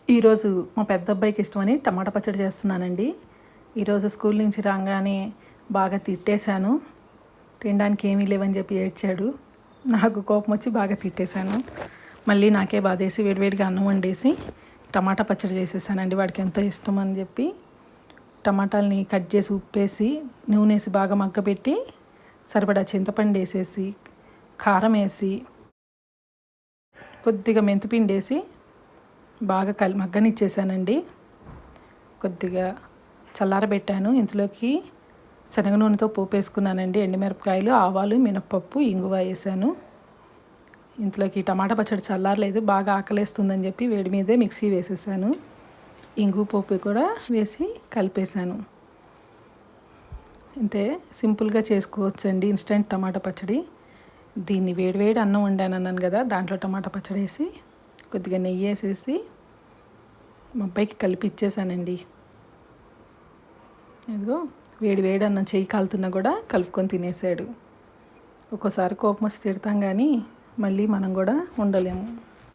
ఈరోజు మా పెద్ద అబ్బాయికి ఇష్టమని టమాటా పచ్చడి చేస్తున్నానండి. ఈరోజు స్కూల్ నుంచి రాగానే బాగా తిట్టేశాను. తినడానికి ఏమీ లేవని చెప్పి ఏడ్చాడు. నాకు కోపం వచ్చి బాగా తిట్టేశాను. మళ్ళీ నాకే బాధేసి వేడివేడిగా అన్నం వండేసి టమాటా పచ్చడి చేసేసానండి. వాడికి ఎంతో ఇష్టం అని చెప్పి టమాటాలని కట్ చేసి ఉప్పేసి నూనె వేసి బాగా మగ్గపెట్టి సరిపడా చింతపండు వేసేసి కారం వేసి కొద్దిగా మెంతిపిండి వేసి బాగా మగ్గనిచ్చేసానండి. కొద్దిగా చల్లారబెట్టాను. ఇందులోకి శనగ నూనెతో పోపు వేసుకున్నానండి. ఎండుమిరపకాయలు, ఆవాలు, మినప్పప్పు, ఇంగువ వేసాను. ఇందులోకి టమాటా పచ్చడి చల్లారలేదు, బాగా ఆకలేస్తుందని చెప్పి వేడి మీదే మిక్సీ వేసేసాను. ఇంగు పోపు కూడా వేసి కలిపేశాను. ఇంతే సింపుల్గా చేసుకోవచ్చండి ఇన్స్టెంట్ టమాటా పచ్చడి. దీన్ని వేడివేడి అన్నం వండాను అన్నాను కదా, దాంట్లో టమాటా పచ్చడి వేసి కొద్దిగా నెయ్యి వేసేసి మా అబ్బాయికి కలిపి ఇచ్చేసానండి. ఇదిగో వేడి అన్నం చెయ్యి కాలుతున్నా కూడా కలుపుకొని తినేసాడు. ఒక్కోసారి కోపం వచ్చి తిడతాం కానీ మళ్ళీ మనం కూడా ఉండలేము.